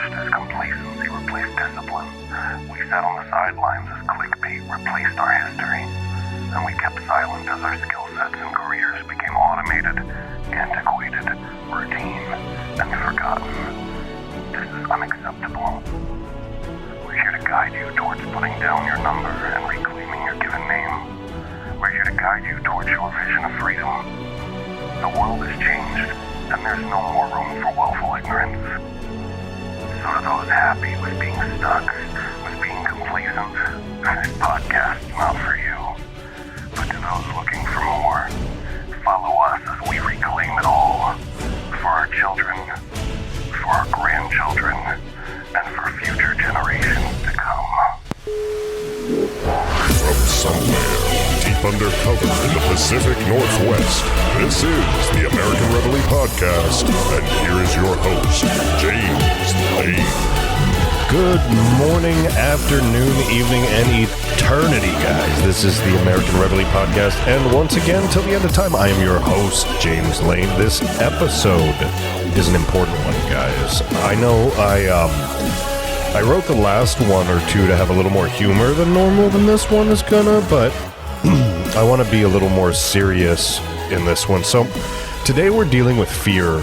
watched as complacency replaced discipline. We sat on the sidelines as clickbait replaced our history. And we kept silent as our skill sets and careers became automated, antiquated, routine, and forgotten. This is unacceptable. We're here to guide you towards putting down your number and reclaiming your given name. We're here to guide you towards your vision of freedom. The world has changed, and there's no more room for willful ignorance. So to those happy with being stuck, with being complacent, this podcast's not for you. But to those looking for more, follow us as we reclaim it all. For our children, for our grandchildren, and for future generations to come. From somewhere deep undercover in the Pacific Northwest, this is the American Reveille Podcast, and here is your host, James Lane. Good morning, afternoon, evening, and eternity, guys. This is the American Reveille Podcast, and once again, till the end of time, I am your host, James Lane. This episode is an important one, guys. I know I wrote the last one or two to have a little more humor than normal than this one is gonna, but I want to be a little more serious in this one. So today we're dealing with fear.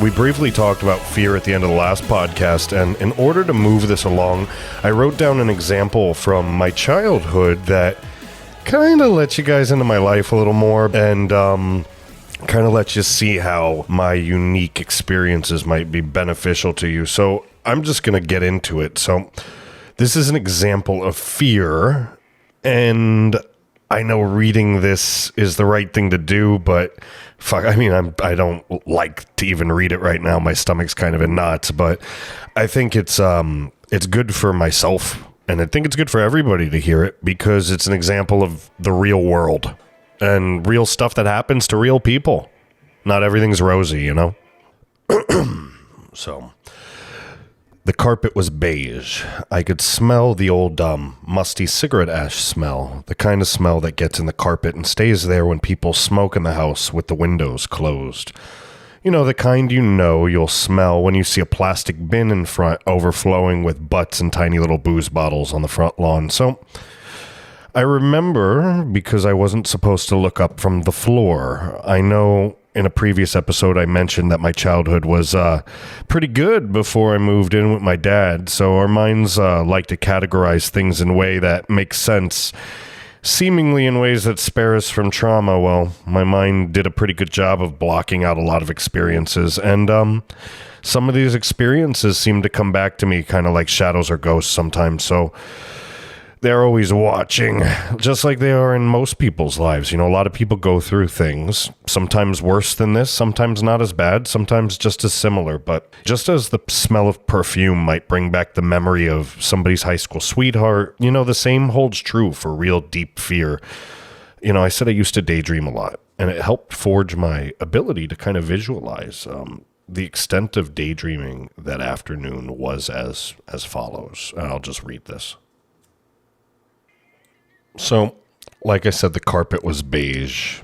We briefly talked about fear at the end of the last podcast, and in order to move this along, I wrote down an example from my childhood that kind of lets you guys into my life a little more, and kind of lets you see how my unique experiences might be beneficial to you. So I'm just going to get into it. So this is an example of fear, and I know reading this is the right thing to do, but fuck, I mean, I don't like to even read it right now. My stomach's kind of in knots, but I think it's good for myself, and I think it's good for everybody to hear it because it's an example of the real world and real stuff that happens to real people. Not everything's rosy, you know? So the carpet was beige. I could smell the old musty cigarette ash smell, the kind of smell that gets in the carpet and stays there when people smoke in the house with the windows closed. You know, the kind you'll smell when you see a plastic bin in front overflowing with butts and tiny little booze bottles on the front lawn. So I remember, because I wasn't supposed to look up from the floor. I know in a previous episode I mentioned that my childhood was pretty good before I moved in with my dad, so our minds like to categorize things in a way that makes sense, seemingly in ways that spare us from trauma. Well, my mind did a pretty good job of blocking out a lot of experiences, and some of these experiences seem to come back to me kind of like shadows or ghosts sometimes, so they're always watching, just like they are in most people's lives. You know, a lot of people go through things, sometimes worse than this, sometimes not as bad, sometimes just as similar. But just as the smell of perfume might bring back the memory of somebody's high school sweetheart, you know, the same holds true for real deep fear. You know, I said I used to daydream a lot, and it helped forge my ability to kind of visualize. The extent of daydreaming that afternoon was as follows, and I'll just read this. So, like I said, the carpet was beige.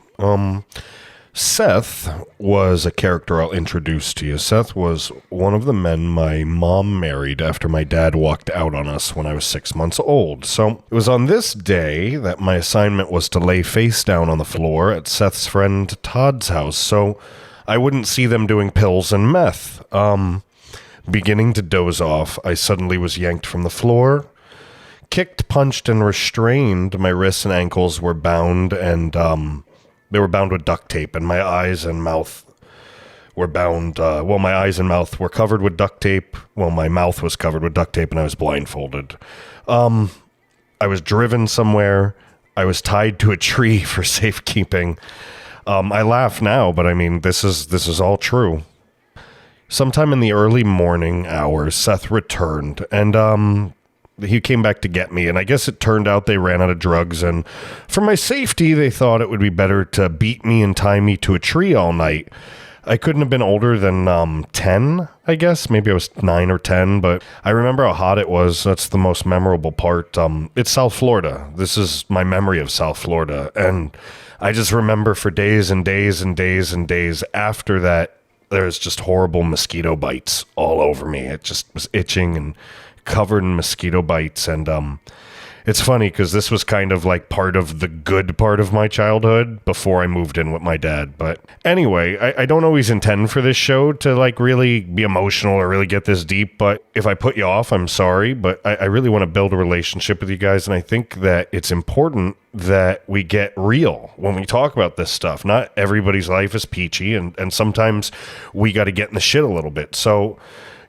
Seth was a character I'll introduce to you. Seth was one of the men my mom married after my dad walked out on us when I was 6 months old. So, it was on this day that my assignment was to lay face down on the floor at Seth's friend Todd's house, so I wouldn't see them doing pills and meth. Beginning to doze off, I suddenly was yanked from the floor. Kicked, punched, and restrained. My wrists and ankles were bound, and they were bound with duct tape, and my eyes and mouth were bound. My eyes and mouth were covered with duct tape. Well, my mouth was covered with duct tape, and I was blindfolded. I was driven somewhere. I was tied to a tree for safekeeping. I laugh now, but I mean, this is all true. Sometime in the early morning hours, Seth returned, and he came back to get me, and I guess it turned out they ran out of drugs, and for my safety, they thought it would be better to beat me and tie me to a tree all night. I couldn't have been older than 10, I guess. Maybe I was 9 or 10, but I remember how hot it was. That's the most memorable part. It's South Florida. This is my memory of South Florida, and I just remember for days and days and days and days after that there's just horrible mosquito bites all over me. It just was itching and covered in mosquito bites. And it's funny because this was kind of like part of the good part of my childhood before I moved in with my dad. But anyway, I don't always intend for this show to like really be emotional or really get this deep. But if I put you off, I'm sorry. But I really want to build a relationship with you guys. And I think that it's important that we get real when we talk about this stuff. Not everybody's life is peachy. And sometimes we got to get in the shit a little bit. So,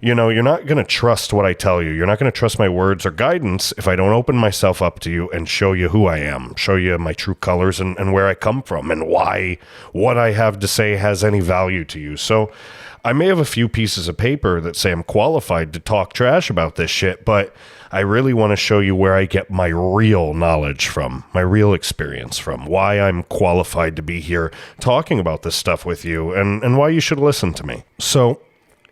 you know, you're not going to trust what I tell you. You're not going to trust my words or guidance if I don't open myself up to you and show you who I am, show you my true colors and where I come from and why what I have to say has any value to you. So I may have a few pieces of paper that say I'm qualified to talk trash about this shit, but I really want to show you where I get my real knowledge from, my real experience from, why I'm qualified to be here talking about this stuff with you and why you should listen to me. So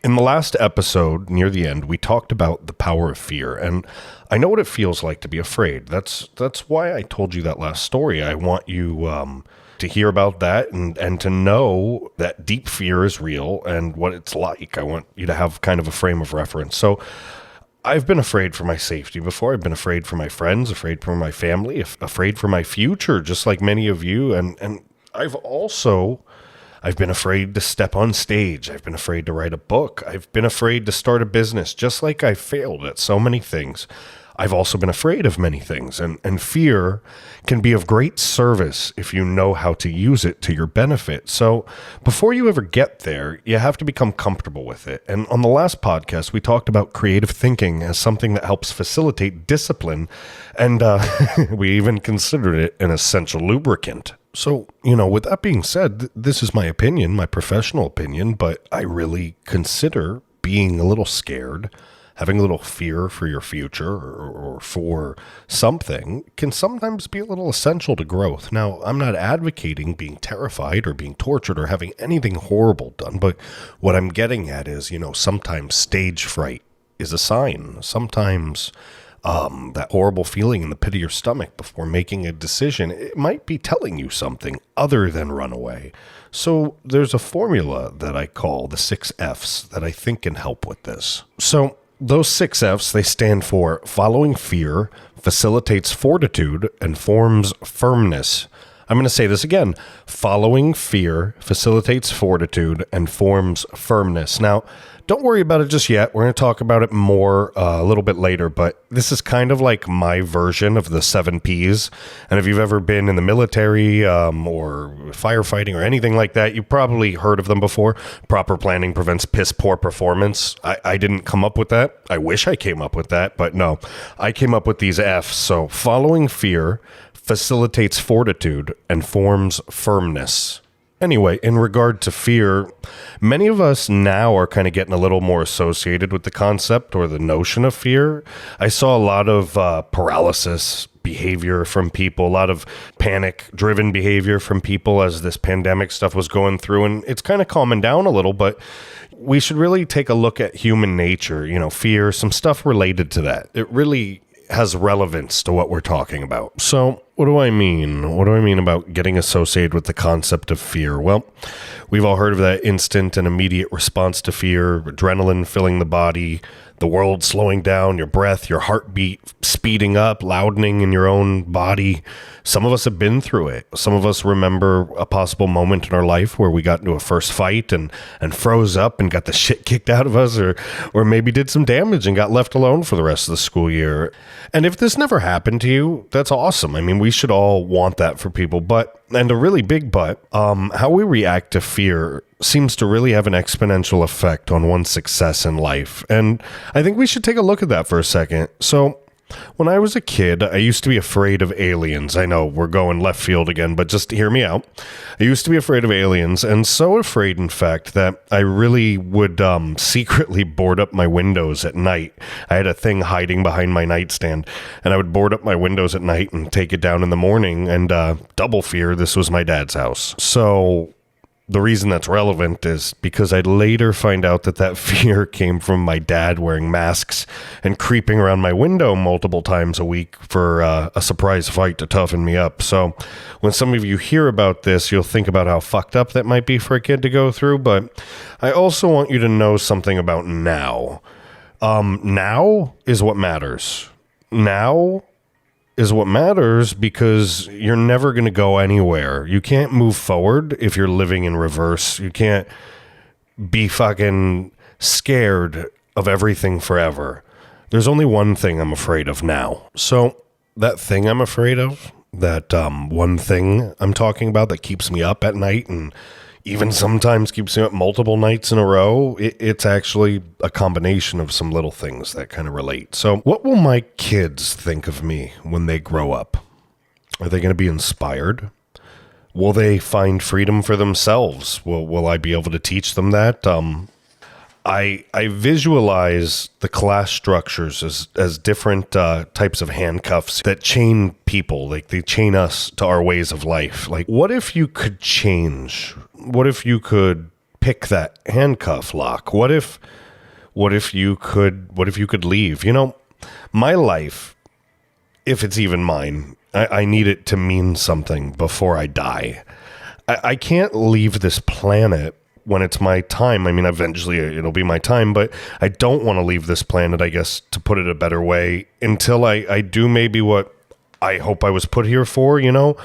in the last episode, near the end, we talked about the power of fear, and I know what it feels like to be afraid. That's why I told you that last story. I want you to hear about that and to know that deep fear is real and what it's like. I want you to have kind of a frame of reference. So I've been afraid for my safety before. I've been afraid for my friends, afraid for my family, afraid for my future, just like many of you. And I've been afraid to step on stage. I've been afraid to write a book. I've been afraid to start a business, just like I failed at so many things. I've also been afraid of many things, and fear can be of great service if you know how to use it to your benefit. So before you ever get there, you have to become comfortable with it. And on the last podcast, we talked about creative thinking as something that helps facilitate discipline, and we even considered it an essential lubricant. So, you know, with that being said, this is my opinion, my professional opinion, but I really consider being a little scared, having a little fear for your future or for something can sometimes be a little essential to growth. Now, I'm not advocating being terrified or being tortured or having anything horrible done, but what I'm getting at is, you know, sometimes stage fright is a sign. Sometimes that horrible feeling in the pit of your stomach before making a decision, it might be telling you something other than run away. So there's a formula that I call the 6 F's that I think can help with this. So those 6 F's, they stand for following fear, facilitates fortitude, and forms firmness. I'm going to say this again. Following fear, facilitates fortitude, and forms firmness. Now, don't worry about it just yet. We're going to talk about it more a little bit later, but this is kind of like my version of the 7 Ps. And if you've ever been in the military or firefighting or anything like that, you've probably heard of them before. Proper planning prevents piss poor performance. I didn't come up with that. I wish I came up with that, but no. I came up with these F's. So following fear facilitates fortitude and forms firmness. Anyway, in regard to fear, many of us now are kind of getting a little more associated with the concept or the notion of fear. I saw a lot of paralysis behavior from people, a lot of panic-driven behavior from people as this pandemic stuff was going through, and it's kind of calming down a little, but we should really take a look at human nature, you know, fear, some stuff related to that. It really has relevance to what we're talking about. So what do I mean? What do I mean about getting associated with the concept of fear? Well, we've all heard of that instant and immediate response to fear, adrenaline filling the body, the world slowing down, your breath, your heartbeat speeding up, loudening in your own body. Some of us have been through it. Some of us remember a possible moment in our life where we got into a first fight and froze up and got the shit kicked out of us, or maybe did some damage and got left alone for the rest of the school year. And if this never happened to you, that's awesome. I mean, we should all want that for people, and a really big but, how we react to fear seems to really have an exponential effect on one's success in life. And I think we should take a look at that for a second. So when I was a kid, I used to be afraid of aliens. I know we're going left field again, but just hear me out. I used to be afraid of aliens, and so afraid, in fact, that I really would secretly board up my windows at night. I had a thing hiding behind my nightstand, and I would board up my windows at night and take it down in the morning, and double fear this was my dad's house. So The reason that's relevant is because I later find out that fear came from my dad wearing masks and creeping around my window multiple times a week for a surprise fight to toughen me up. So when some of you hear about this, you'll think about how fucked up that might be for a kid to go through. But I also want you to know something about now. Now is what matters. Now is what matters because you're never going to go anywhere. You can't move forward if you're living in reverse. You can't be fucking scared of everything forever. There's only one thing I'm afraid of now. So that thing I'm afraid of, that one thing I'm talking about that keeps me up at night and even sometimes keeps me up multiple nights in a row, it's actually a combination of some little things that kind of relate. So what will my kids think of me when they grow up? Are they going to be inspired? Will they find freedom for themselves? Will I be able to teach them that? I visualize the class structures as different types of handcuffs that chain people, like they chain us to our ways of life. Like, what if you could change? What if you could pick that handcuff lock? What if you could leave? You know, my life, if it's even mine, I need it to mean something before I die. I can't leave this planet when it's my time. I mean, eventually it'll be my time, but I don't want to leave this planet, I guess, to put it a better way, until I do maybe what I hope I was put here for, you know?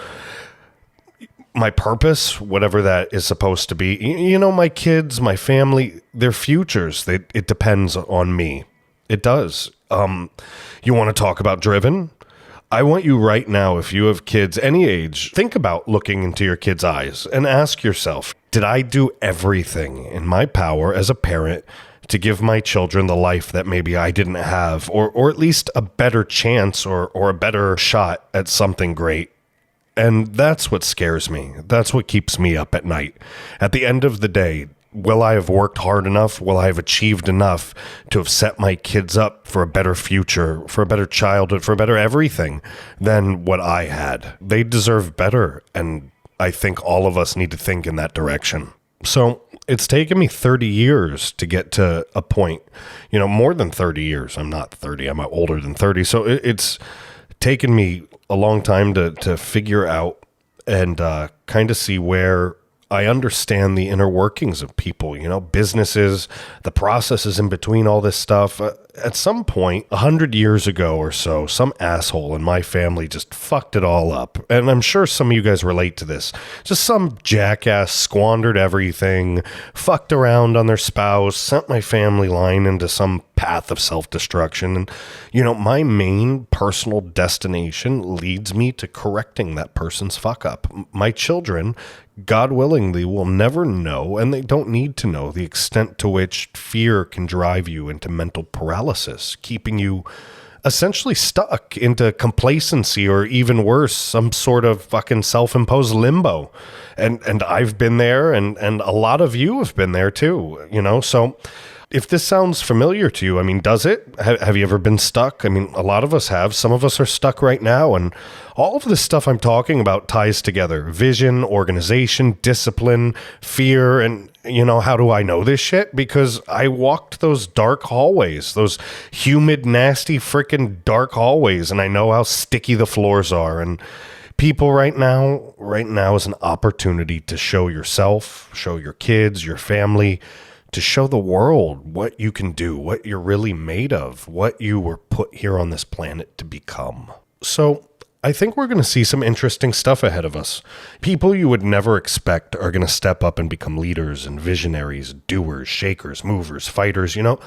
My purpose, whatever that is supposed to be. You know, my kids, my family, their futures, it depends on me. It does. You want to talk about driven? I want you right now, if you have kids any age, think about looking into your kids' eyes and ask yourself, did I do everything in my power as a parent to give my children the life that maybe I didn't have, or at least a better chance or a better shot at something great? And that's what scares me. That's what keeps me up at night. At the end of the day, will I have worked hard enough? Will I have achieved enough to have set my kids up for a better future, for a better childhood, for a better everything than what I had? They deserve better, and I think all of us need to think in that direction. So it's taken me 30 years to get to a point, you know, more than 30 years. I'm not 30. I'm older than 30. So it's taken me a long time to figure out and kind of see where I understand the inner workings of people, you know, businesses, the processes in between all this stuff. At some point, 100 years ago or so, some asshole in my family just fucked it all up. And I'm sure some of you guys relate to this. Just some jackass squandered everything, fucked around on their spouse, sent my family line into some path of self-destruction. And, you know, my main personal destination leads me to correcting that person's fuck up. My children, God willing, they will never know, and they don't need to know, the extent to which fear can drive you into mental paralysis, keeping you essentially stuck into complacency, or even worse, some sort of fucking self-imposed limbo. And I've been there, and a lot of you have been there too, you know? So if this sounds familiar to you, I mean, does it? Have you ever been stuck? I mean, a lot of us have. Some of us are stuck right now. And all of this stuff I'm talking about ties together. Vision, organization, discipline, fear. And, you know, how do I know this shit? Because I walked those dark hallways, those humid, nasty, freaking dark hallways. And I know how sticky the floors are. And people right now is an opportunity to show yourself, show your kids, your family, to show the world what you can do, what you're really made of, what you were put here on this planet to become. So I think we're going to see some interesting stuff ahead of us. People you would never expect are going to step up and become leaders and visionaries, doers, shakers, movers, fighters. You know,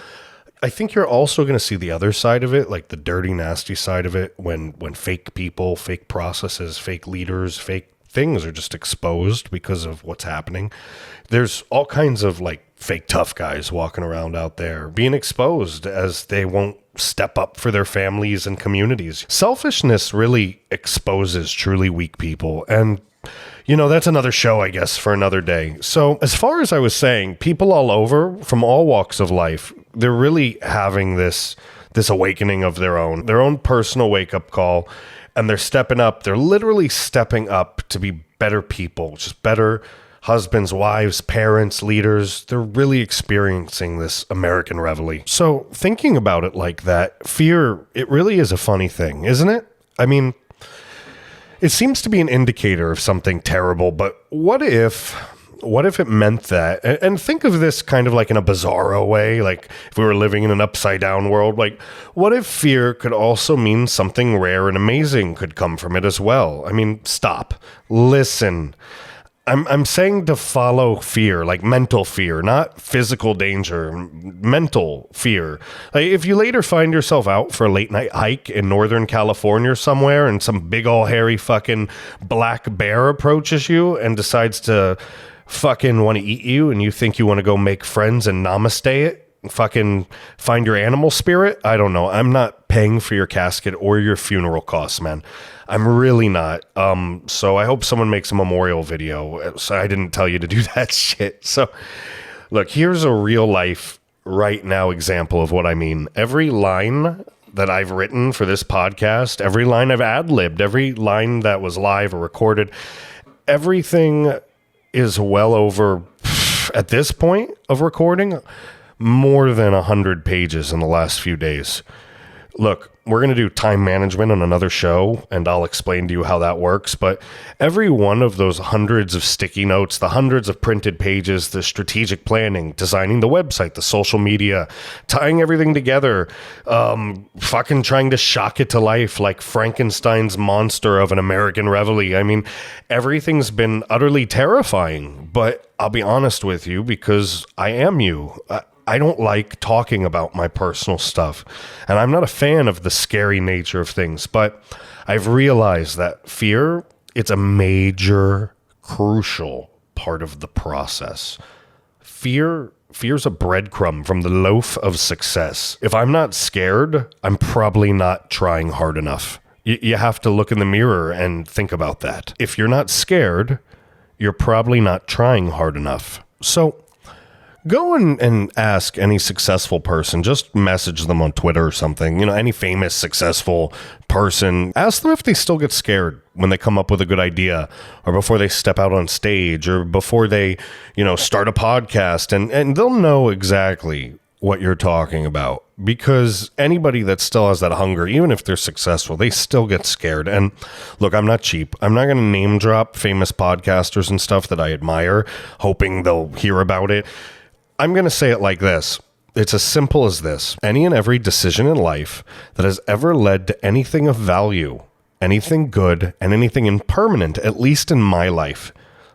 I think you're also going to see the other side of it, like the dirty, nasty side of it, when fake people, fake processes, fake leaders, fake things are just exposed because of what's happening. There's all kinds of like fake tough guys walking around out there being exposed as they won't step up for their families and communities. Selfishness really exposes truly weak people. And, you know, that's another show, I guess, for another day. So as far as I was saying, people all over from all walks of life, they're really having this awakening of their own personal wake-up call. And they're stepping up. They're literally stepping up to be better people, just better, husbands, wives, parents, leaders, they're really experiencing this American Reveille. So thinking about it like that, fear, it really is a funny thing, isn't it? I mean, it seems to be an indicator of something terrible, but what if it meant that? And think of this kind of like in a bizarro way, like if we were living in an upside down world, like what if fear could also mean something rare and amazing could come from it as well? I mean, stop, listen. I'm saying to follow fear, like mental fear, not physical danger, mental fear. Like if you later find yourself out for a late night hike in Northern California somewhere and some big ol' hairy fucking black bear approaches you and decides to fucking want to eat you and you think you want to go make friends and namaste it, fucking find your animal spirit. I don't know. I'm not paying for your casket or your funeral costs, man. I'm really not. So I hope someone makes a memorial video. So I didn't tell you to do that shit. So look, here's a real life right now example of what I mean. Every line that I've written for this podcast, every line I've ad-libbed, every line that was live or recorded, everything is well over, at this point of recording, more than 100 pages in the last few days. Look, we're going to do time management on another show, and I'll explain to you how that works. But every one of those hundreds of sticky notes, the hundreds of printed pages, the strategic planning, designing the website, the social media, tying everything together, fucking trying to shock it to life like Frankenstein's monster of an American Reveille. I mean, everything's been utterly terrifying. But I'll be honest with you, because I am you. I don't like talking about my personal stuff, and I'm not a fan of the scary nature of things, but I've realized that fear, it's a major, crucial part of the process. Fear's a breadcrumb from the loaf of success. If I'm not scared, I'm probably not trying hard enough. You have to look in the mirror and think about that. If you're not scared, you're probably not trying hard enough. So go and ask any successful person, just message them on Twitter or something, any famous successful person, ask them if they still get scared when they come up with a good idea, or before they step out on stage, or before they, start a podcast, and they'll know exactly what you're talking about, because anybody that still has that hunger, even if they're successful, they still get scared. And look, I'm not cheap. I'm not going to name drop famous podcasters and stuff that I admire, hoping they'll hear about it. I'm going to say it like this. It's as simple as this. Any and every decision in life that has ever led to anything of value, anything good, and anything impermanent, at least in my life,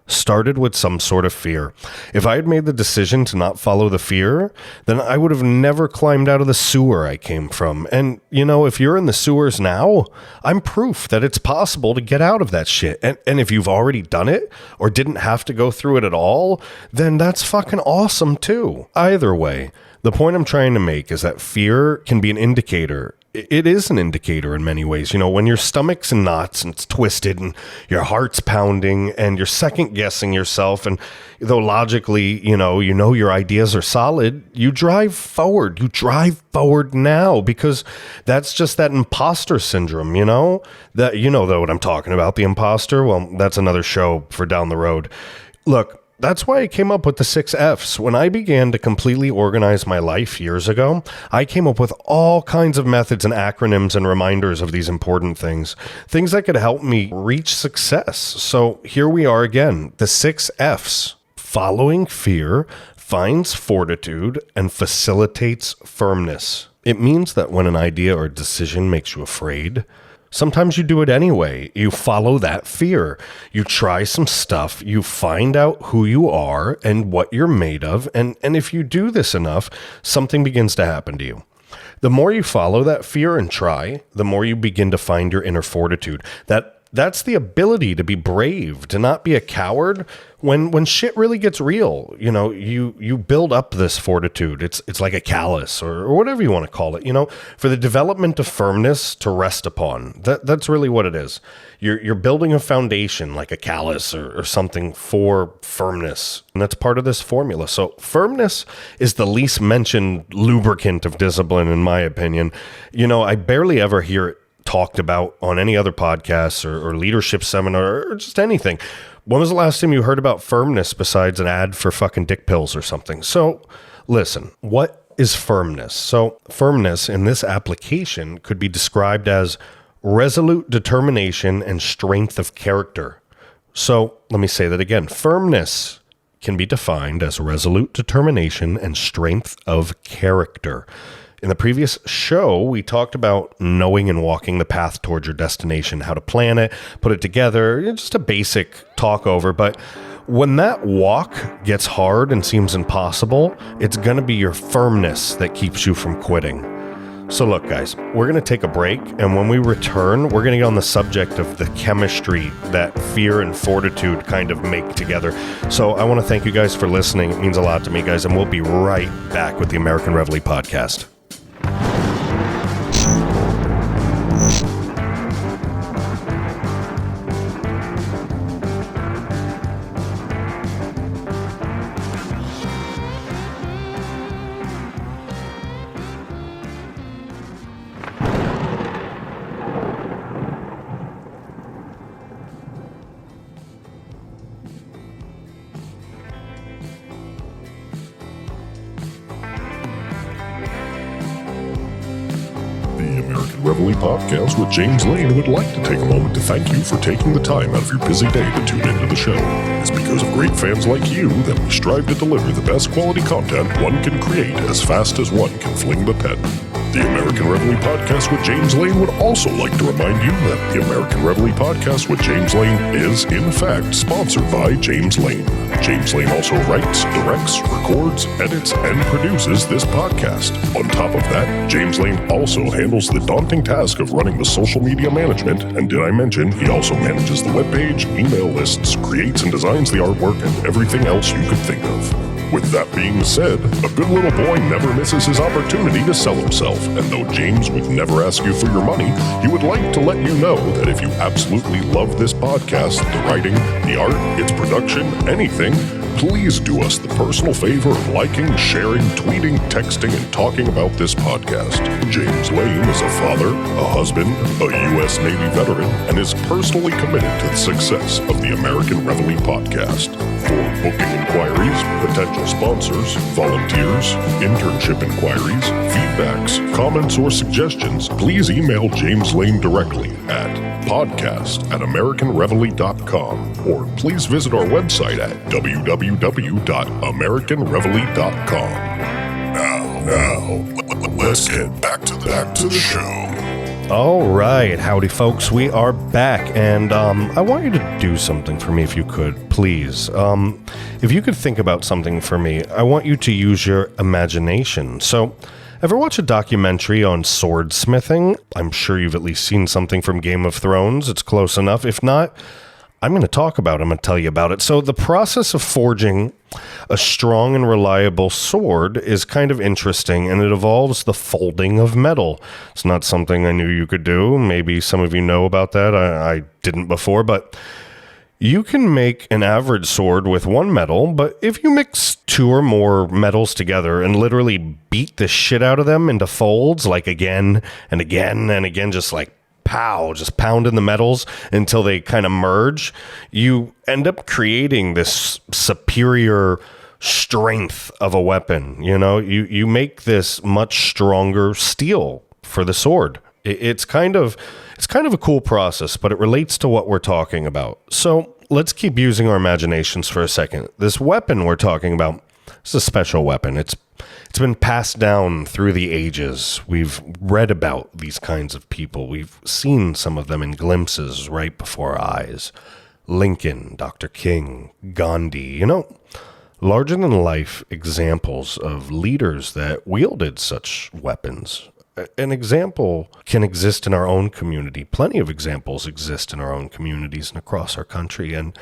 started with some sort of fear. If I had made the decision to not follow the fear, then I would have never climbed out of the sewer I came from. And, if you're in the sewers now, I'm proof that it's possible to get out of that shit. And if you've already done it or didn't have to go through it at all, then that's fucking awesome too. Either way, the point I'm trying to make is that fear can be an indicator. It is an indicator in many ways. When your stomach's in knots and it's twisted and your heart's pounding and you're second guessing yourself, and though logically, your ideas are solid, you drive forward. You drive forward now, because that's just that imposter syndrome, that, though what I'm talking about, the imposter. Well, that's another show for down the road. Look, that's why I came up with the 6 F's. When I began to completely organize my life years ago, I came up with all kinds of methods and acronyms and reminders of these important things that could help me reach success. So here we are again, the 6 F's. Following fear finds fortitude and facilitates firmness. It means that when an idea or decision makes you afraid, sometimes you do it anyway. You follow that fear. You try some stuff. You find out who you are and what you're made of. And if you do this enough, something begins to happen to you. The more you follow that fear and try, the more you begin to find your inner fortitude. That's the ability to be brave, to not be a coward when shit really gets real. You build up this fortitude. It's like a callus or whatever you want to call it, for the development of firmness to rest upon. That's really what it is. You're building a foundation like a callus or something for firmness. And that's part of this formula. So firmness is the least mentioned lubricant of discipline, in my opinion. I barely ever hear it talked about on any other podcasts or leadership seminar or just anything. When was the last time you heard about Firmness besides an ad for fucking dick pills or something? So listen, what is Firmness? So Firmness in this application could be described as resolute determination and strength of character. So let me say that again. Firmness can be defined as resolute determination and strength of character. In the previous show, we talked about knowing and walking the path towards your destination, how to plan it, put it together, just a basic talk over. But when that walk gets hard and seems impossible, it's going to be your firmness that keeps you from quitting. So look, guys, we're going to take a break, and when we return, we're going to get on the subject of the chemistry that fear and fortitude kind of make together. So I want to thank you guys for listening. It means a lot to me, guys, and we'll be right back with the American Reveille Podcast. American Reveille Podcast with James Lane would like to take a moment to thank you for taking the time out of your busy day to tune into the show. It's because of great fans like you that we strive to deliver the best quality content one can create as fast as one can fling the pen. The American Reveille Podcast with James Lane would also like to remind you that the American Reveille Podcast with James Lane is, in fact, sponsored by James Lane. James Lane also writes, directs, records, edits, and produces this podcast. On top of that, James Lane also handles the daunting task of running the social media management, and did I mention, he also manages the webpage, email lists, creates and designs the artwork, and everything else you could think of. With that being said, a good little boy never misses his opportunity to sell himself, and though James would never ask you for your money, he would like to let you know that if you absolutely love this podcast, the writing, the art, its production, anything, please do us the personal favor of liking, sharing, tweeting, texting, and talking about this podcast. James Lane is a father, a husband, a U.S. Navy veteran, and is personally committed to the success of the American Reveille Podcast. For booking inquiries, potential sponsors, volunteers, internship inquiries, feedbacks, comments, or suggestions, please email James Lane directly at podcast@AmericanReveille.com, or please visit our website at www.AmericanReveille.com. Now, let's get back to the show. All right, howdy folks, we are back, and I want you to do something for me if you could, please. If you could think about something for me, I want you to use your imagination. So, ever watch a documentary on swordsmithing? I'm sure you've at least seen something from Game of Thrones. It's close enough. If not, I'm going to talk about it. I'm going to tell you about it. So the process of forging a strong and reliable sword is kind of interesting, and it involves the folding of metal. It's not something I knew you could do. Maybe some of you know about that. I didn't before, but you can make an average sword with one metal, but if you mix two or more metals together and literally beat the shit out of them into folds, like again and again and again, just like pow, just pounding the metals until they kind of merge, you end up creating this superior strength of a weapon. You know, you make this much stronger steel for the sword. It's kind of a cool process, but it relates to what we're talking about. So let's keep using our imaginations for a second. This weapon we're talking about is a special weapon. It's been passed down through the ages. We've read about these kinds of people. We've seen some of them in glimpses right before our eyes. Lincoln, Dr. King, Gandhi, you know, larger-than-life examples of leaders that wielded such weapons. An example can exist in our own community. Plenty of examples exist in our own communities and across our country. And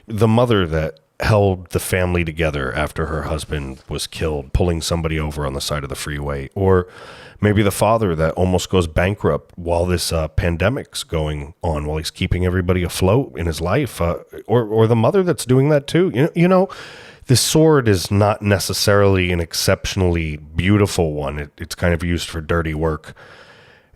the mother that held the family together after her husband was killed, pulling somebody over on the side of the freeway. Or maybe the father that almost goes bankrupt while this pandemic's going on, while he's keeping everybody afloat in his life. Or the mother that's doing that too. You know, this sword is not necessarily an exceptionally beautiful one. It's kind of used for dirty work.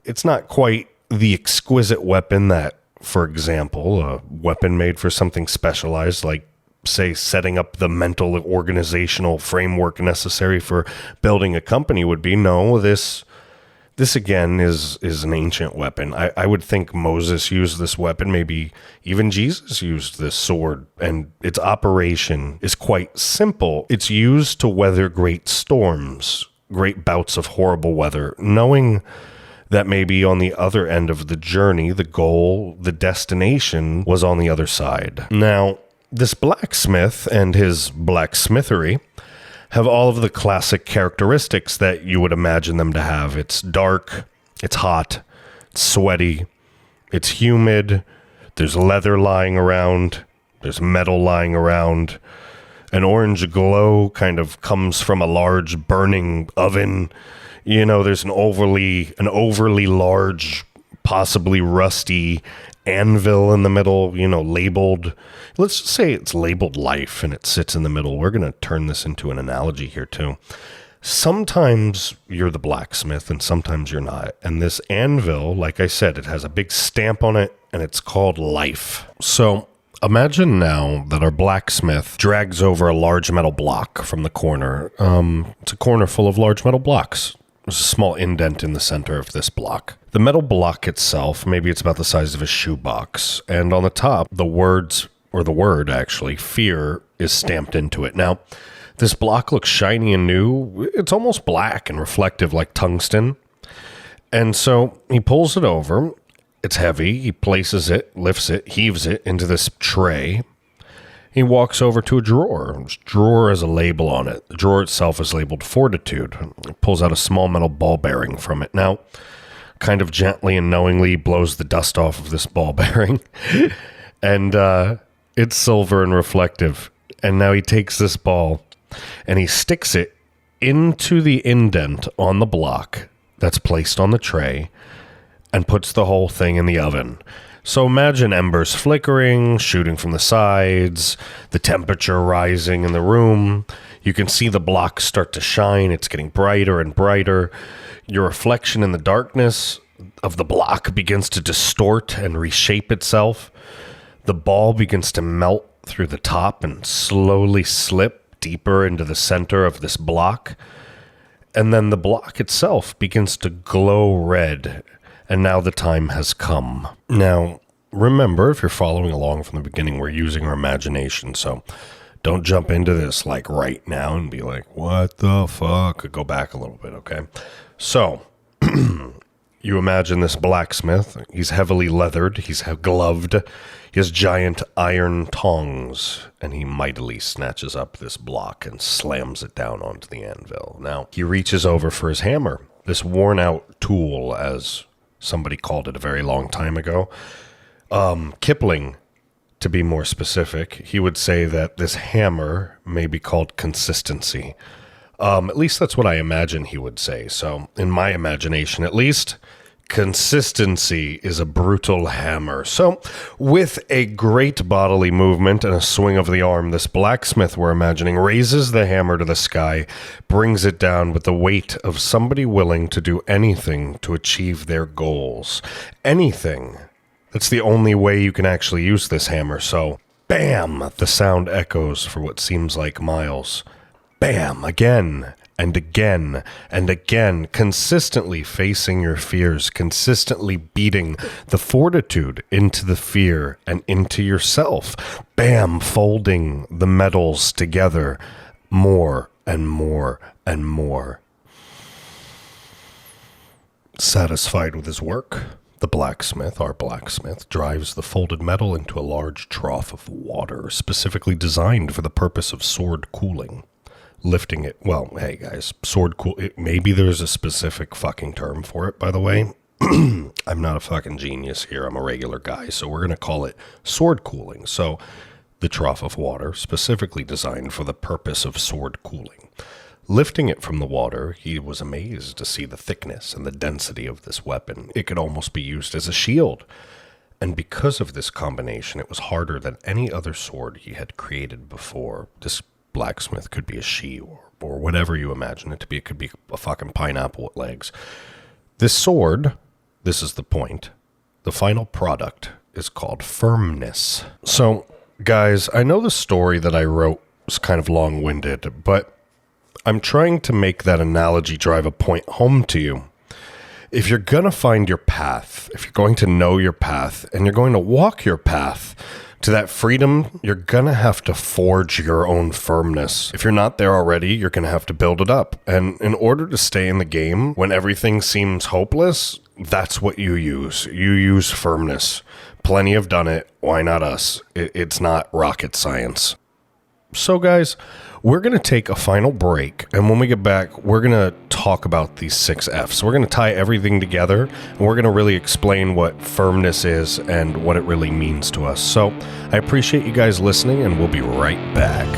It's not quite the exquisite weapon that for example, a weapon made for something specialized, like, say, setting up the mental organizational framework necessary for building a company would be. No, this again is an ancient weapon. I would think Moses used this weapon. Maybe even Jesus used this sword, and its operation is quite simple. It's used to weather great storms, great bouts of horrible weather, knowing that maybe on the other end of the journey, the goal, the destination was on the other side. Now, this blacksmith and his blacksmithery have all of the classic characteristics that you would imagine them to have. It's dark, it's hot, it's sweaty, it's humid, there's leather lying around, there's metal lying around. An orange glow kind of comes from a large burning oven. There's an overly large, possibly rusty anvil in the middle, labeled. Let's just say it's labeled life and it sits in the middle. We're going to turn this into an analogy here too. Sometimes you're the blacksmith and sometimes you're not. And this anvil, like I said, it has a big stamp on it and it's called life. So imagine now that our blacksmith drags over a large metal block from the corner. It's a corner full of large metal blocks. There's a small indent in the center of this block. The metal block itself, maybe it's about the size of a shoebox. And on the top, the word, fear, is stamped into it. Now, this block looks shiny and new. It's almost black and reflective like tungsten. And so he pulls it over. It's heavy. He places it, lifts it, heaves it into this tray. He walks over to a drawer. This drawer has a label on it. The drawer itself is labeled Fortitude. He pulls out a small metal ball bearing from it. Now, kind of gently and knowingly blows the dust off of this ball bearing. And it's silver and reflective. And now he takes this ball and he sticks it into the indent on the block that's placed on the tray and puts the whole thing in the oven. So imagine embers flickering, shooting from the sides, the temperature rising in the room. You can see the block start to shine. It's getting brighter and brighter. Your reflection in the darkness of the block begins to distort and reshape itself. The ball begins to melt through the top and slowly slip deeper into the center of this block. And then the block itself begins to glow red. And now the time has come. Now, remember, if you're following along from the beginning, we're using our imagination. So don't jump into this like right now and be like, what the fuck? Go back a little bit, okay? So you imagine this blacksmith. He's heavily leathered. He's gloved. He has giant iron tongs. And he mightily snatches up this block and slams it down onto the anvil. Now, he reaches over for his hammer. This worn-out tool, as somebody called it a very long time ago. Kipling, to be more specific, he would say that this hammer may be called consistency. At least that's what I imagine he would say. So in my imagination, at least, consistency is a brutal hammer. So with a great bodily movement and a swing of the arm, this blacksmith, we're imagining, raises the hammer to the sky, brings it down with the weight of somebody willing to do anything to achieve their goals. Anything. That's the only way you can actually use this hammer. So, bam! The sound echoes for what seems like miles. Bam! Again. And again, and again, consistently facing your fears, consistently beating the fortitude into the fear and into yourself. Bam, folding the metals together more and more and more. Satisfied with his work, the blacksmith, our blacksmith, drives the folded metal into a large trough of water, specifically designed for the purpose of sword cooling. Lifting it, well, hey guys, sword cool, maybe there's a specific fucking term for it, by the way. I'm not a fucking genius here, I'm a regular guy, so we're going to call it sword cooling. So, the trough of water, specifically designed for the purpose of sword cooling. Lifting it from the water, he was amazed to see the thickness and the density of this weapon. It could almost be used as a shield. And because of this combination, it was harder than any other sword he had created before. This blacksmith could be a she or whatever you imagine it to be. It could be a fucking pineapple with legs. This sword, this is the point, the final product is called Firmness. So, guys, I know the story that I wrote was kind of long-winded, but I'm trying to make that analogy drive a point home to you. If you're going to find your path, if you're going to know your path, and you're going to walk your path to that freedom, you're going to have to forge your own firmness. If you're not there already, you're going to have to build it up. And in order to stay in the game when everything seems hopeless, that's what you use. You use firmness. Plenty have done it. Why not us? It's not rocket science. So, guys, we're going to take a final break, and when we get back, we're going to talk about these 6 F's. We're going to tie everything together, and we're going to really explain what firmness is and what it really means to us. So, I appreciate you guys listening, and we'll be right back.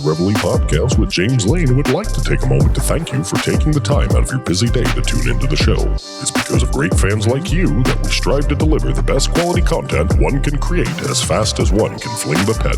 Reveille Podcast with James Lane would like to take a moment to thank you for taking the time out of your busy day to tune into the show. It's because of great fans like you that we strive to deliver the best quality content one can create as fast as one can fling the pen.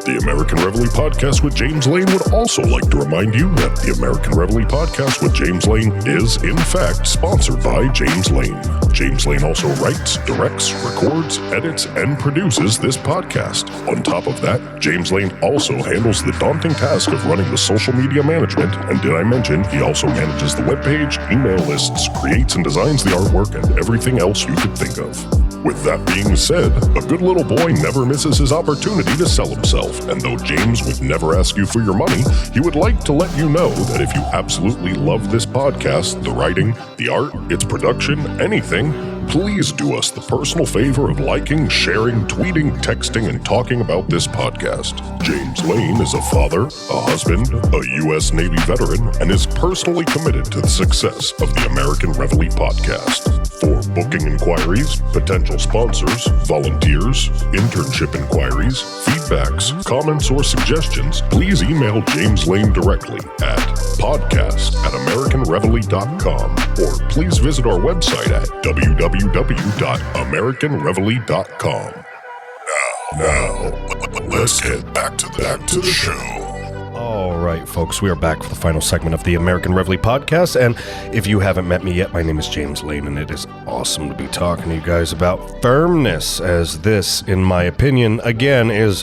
The American Reveille Podcast with James Lane would also like to remind you that the American Reveille Podcast with James Lane is, in fact, sponsored by James Lane. James Lane also writes, directs, records, edits, and produces this podcast. On top of that, James Lane also handles the daunting task of running the social media management, and did I mention he also manages the webpage, email lists, creates and designs the artwork, and everything else you could think of. With that being said, a good little boy never misses his opportunity to sell himself, and though James would never ask you for your money, he would like to let you know that if you absolutely love this podcast, the writing, the art, its production, anything, please do us the personal favor of liking, sharing, tweeting, texting, and talking about this podcast. James Lane is a father, a husband, a U.S. Navy veteran, and is personally committed to the success of the American Reveille Podcast. For booking inquiries, potential sponsors, volunteers, internship inquiries, feedbacks, comments, or suggestions, please email James Lane directly at podcast@AmericanReveille.com, or please visit our website at www.AmericanReveille.com. Now, let's get back to the show. All right, folks, we are back for the final segment of the American Reveille Podcast, and if you haven't met me yet, my name is James Lane, and it is awesome to be talking to you guys about firmness, as this, in my opinion, again, is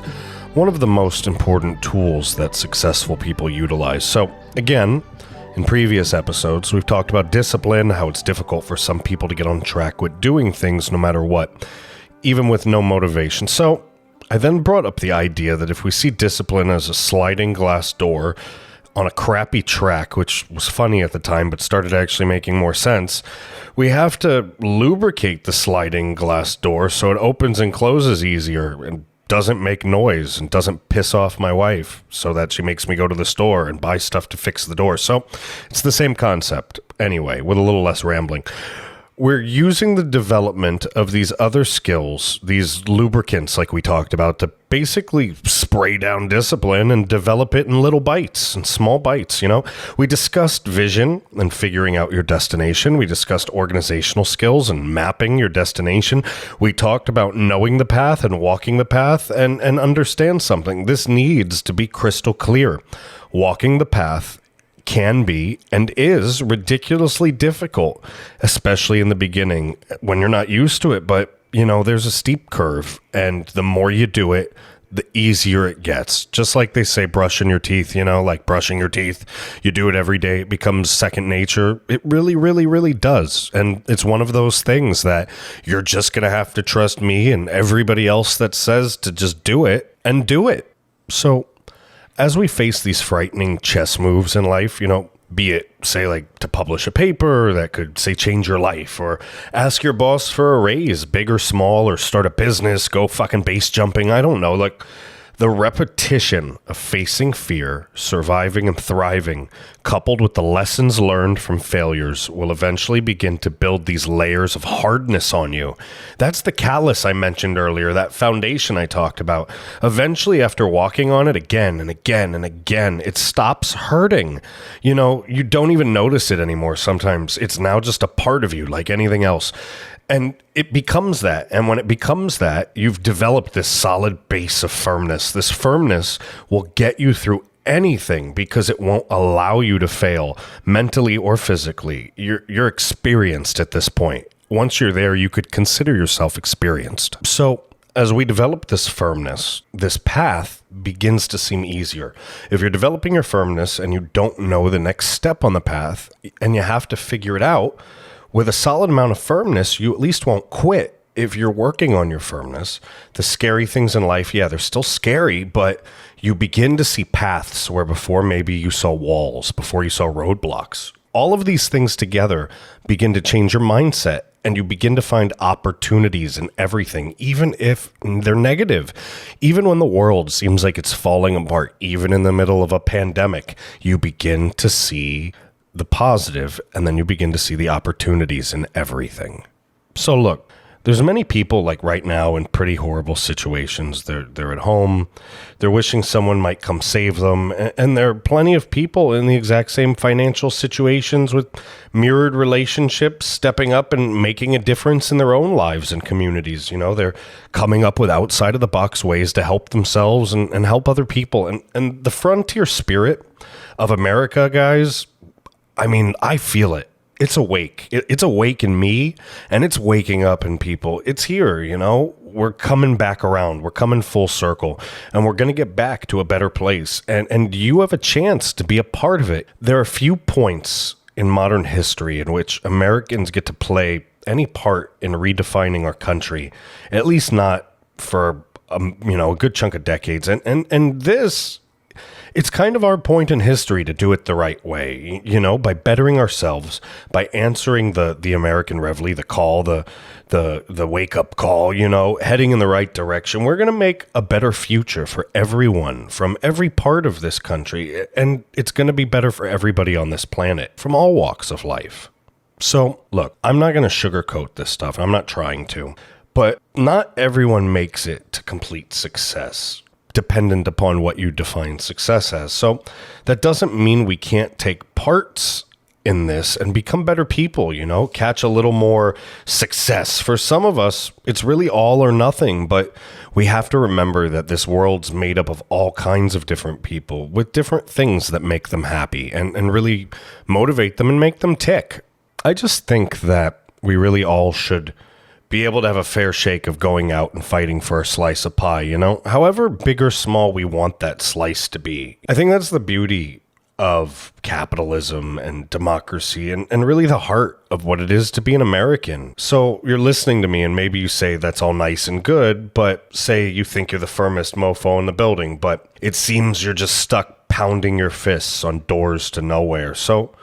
one of the most important tools that successful people utilize. So, again, in previous episodes, we've talked about discipline, how it's difficult for some people to get on track with doing things no matter what, even with no motivation. So, I then brought up the idea that if we see discipline as a sliding glass door on a crappy track, which was funny at the time but started actually making more sense, we have to lubricate the sliding glass door so it opens and closes easier and doesn't make noise and doesn't piss off my wife so that she makes me go to the store and buy stuff to fix the door. So it's the same concept anyway, with a little less rambling. We're using the development of these other skills, these lubricants like we talked about, to basically spray down discipline and develop it in little bites and small bites, you know? We discussed vision and figuring out your destination. We discussed organizational skills and mapping your destination. We talked about knowing the path and walking the path, and understand something. This needs to be crystal clear. Walking the path can be and is ridiculously difficult, especially in the beginning when you're not used to it. But, you know, there's a steep curve, and the more you do it, the easier it gets. Just like they say, brushing your teeth, you know, like brushing your teeth. You do it every day, it becomes second nature. It really, really, really does. And it's one of those things that you're just going to have to trust me and everybody else that says to just do it and do it. So, as we face these frightening chess moves in life, you know, be it, say, like to publish a paper that could, say, change your life, or ask your boss for a raise, big or small, or start a business, go fucking base jumping, I don't know, like, The repetition of facing fear, surviving, and thriving, coupled with the lessons learned from failures, will eventually begin to build these layers of hardness on you. That's the callus I mentioned earlier, that foundation I talked about. Eventually, after walking on it again and again and again, it stops hurting. You don't even notice it anymore sometimes. It's now just a part of you, like anything else. And it becomes that. And when it becomes that, you've developed this solid base of firmness. This firmness will get you through anything because it won't allow you to fail mentally or physically. You're experienced at this point. Once you're there, you could consider yourself experienced. So as we develop this firmness, this path begins to seem easier. If you're developing your firmness and you don't know the next step on the path and you have to figure it out, with a solid amount of firmness, you at least won't quit. If you're working on your firmness, the scary things in life, they're still scary, but you begin to see paths where before maybe you saw walls, before you saw roadblocks. All of these things together begin to change your mindset, and you begin to find opportunities in everything, even if they're negative. Even when the world seems like it's falling apart, even in the middle of a pandemic, you begin to see the positive, and then you begin to see the opportunities in everything. So look, there's many people like right now in pretty horrible situations. They're at home, they're wishing someone might come save them, and there are plenty of people in the exact same financial situations with mirrored relationships stepping up and making a difference in their own lives and communities. They're coming up with outside of the box ways to help themselves and help other people. And the frontier spirit of America, guys, I feel it. It's awake. It's awake in me, and it's waking up in people. It's here, We're coming back around. We're coming full circle, and we're going to get back to a better place. And you have a chance to be a part of it. There are few points in modern history in which Americans get to play any part in redefining our country, at least not for, a good chunk of decades. And this... It's kind of our point in history to do it the right way, by bettering ourselves, by answering the American Reveille, the call, the wake-up call, heading in the right direction. We're going to make a better future for everyone from every part of this country, and it's going to be better for everybody on this planet from all walks of life. So, look, I'm not going to sugarcoat this stuff. I'm not trying to, but not everyone makes it to complete success, dependent upon what you define success as. So that doesn't mean we can't take parts in this and become better people, catch a little more success. For some of us, it's really all or nothing, but we have to remember that this world's made up of all kinds of different people with different things that make them happy and really motivate them and make them tick. I just think that we really all should be able to have a fair shake of going out and fighting for a slice of pie, however big or small we want that slice to be. I think that's the beauty of capitalism and democracy and really the heart of what it is to be an American. So you're listening to me and maybe you say that's all nice and good, but say you think you're the firmest mofo in the building, but it seems you're just stuck pounding your fists on doors to nowhere. So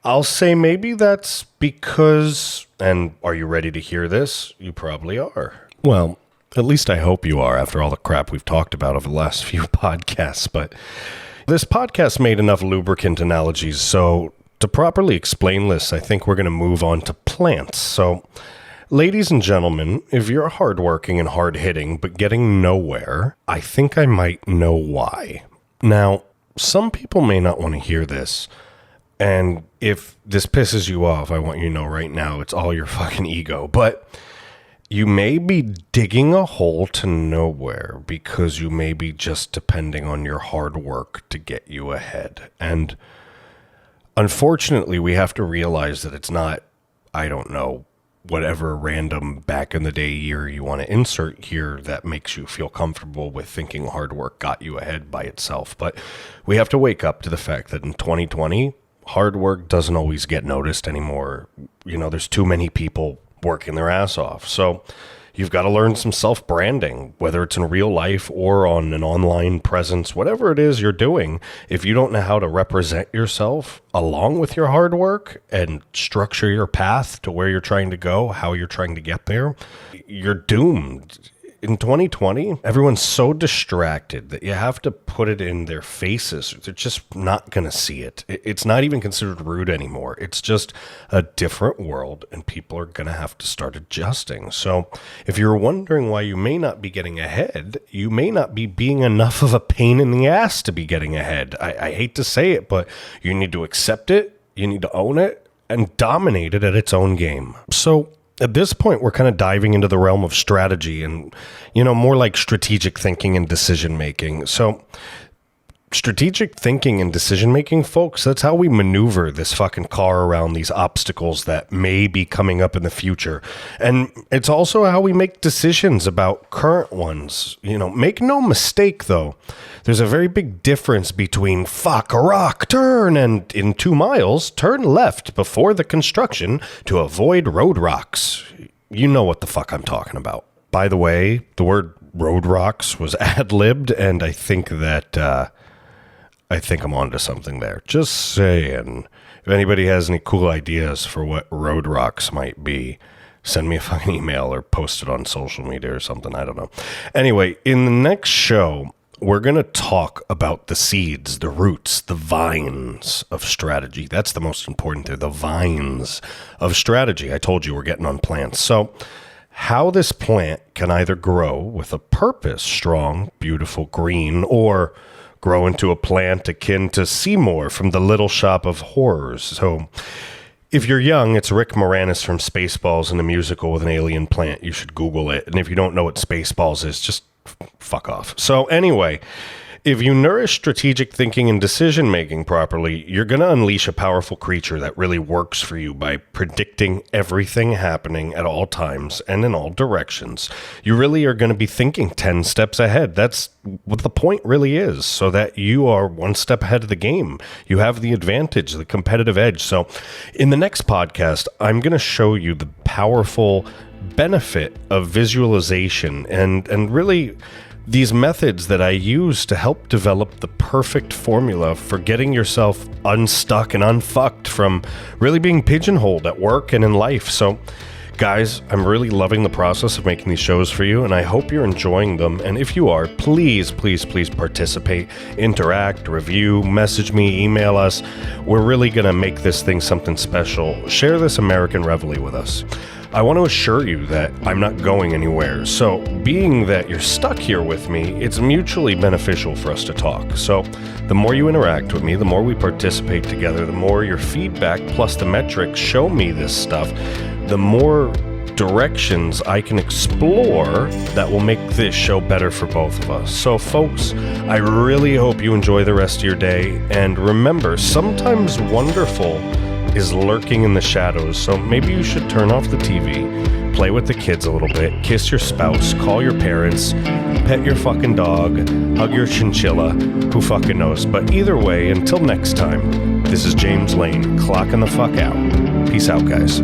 I'll say maybe that's because, and are you ready to hear this? You probably are. Well, at least I hope you are after all the crap we've talked about over the last few podcasts. But this podcast made enough lubricant analogies. So to properly explain this, I think we're going to move on to plants. So ladies and gentlemen, if you're hardworking and hard-hitting but getting nowhere, I think I might know why. Now, some people may not want to hear this. And if this pisses you off, I want you to know right now, it's all your fucking ego. But you may be digging a hole to nowhere because you may be just depending on your hard work to get you ahead. And unfortunately, we have to realize that it's not, whatever random back in the day year you want to insert here that makes you feel comfortable with thinking hard work got you ahead by itself. But we have to wake up to the fact that in 2020, hard work doesn't always get noticed anymore. There's too many people working their ass off. So you've got to learn some self-branding, whether it's in real life or on an online presence, whatever it is you're doing. If you don't know how to represent yourself along with your hard work and structure your path to where you're trying to go, how you're trying to get there, you're doomed. in 2020, everyone's so distracted that you have to put it in their faces. They're just not going to see it. It's not even considered rude anymore. It's just a different world, and people are going to have to start adjusting. So if you're wondering why you may not be getting ahead, you may not be being enough of a pain in the ass to be getting ahead. I hate to say it, but you need to accept it, you need to own it, and dominate it at its own game. So at this point, we're kind of diving into the realm of strategy and, more like strategic thinking and decision making. So strategic thinking and decision making, folks, that's how we maneuver this fucking car around these obstacles that may be coming up in the future. And it's also how we make decisions about current ones. Make no mistake, though. There's a very big difference between fuck a rock, turn, and in 2 miles, turn left before the construction to avoid road rocks. You know what the fuck I'm talking about. By the way, the word road rocks was ad-libbed, and I think that I'm onto something there. Just saying. If anybody has any cool ideas for what road rocks might be, send me a fucking email or post it on social media or something. I don't know. Anyway, in the next show, we're going to talk about the seeds, the roots, the vines of strategy. That's the most important thing, the vines of strategy. I told you we're getting on plants. So how this plant can either grow with a purpose, strong, beautiful, green, or grow into a plant akin to Seymour from The Little Shop of Horrors. So if you're young, it's Rick Moranis from Spaceballs in a musical with an alien plant. You should Google it. And if you don't know what Spaceballs is, just fuck off. So anyway, if you nourish strategic thinking and decision making properly, you're going to unleash a powerful creature that really works for you by predicting everything happening at all times and in all directions. You really are going to be thinking 10 steps ahead. That's what the point really is, so that you are one step ahead of the game. You have the advantage, the competitive edge. So in the next podcast, I'm going to show you the powerful benefit of visualization and really these methods that I use to help develop the perfect formula for getting yourself unstuck and unfucked from really being pigeonholed at work and in life. So guys, I'm really loving the process of making these shows for you, and I hope you're enjoying them. And if you are, please participate, interact, review, message me, email us. We're really going to make this thing something special. Share this American Reveille with us. I want to assure you that I'm not going anywhere. So being that you're stuck here with me, it's mutually beneficial for us to talk. So the more you interact with me, the more we participate together, the more your feedback plus the metrics show me this stuff, the more directions I can explore that will make this show better for both of us. So folks, I really hope you enjoy the rest of your day. And remember, sometimes wonderful is lurking in the shadows, so maybe you should turn off the TV, play with the kids a little bit, kiss your spouse, call your parents, pet your fucking dog, hug your chinchilla, who fucking knows. But either way, until next time, this is James Lane, clocking the fuck out. Peace out, guys.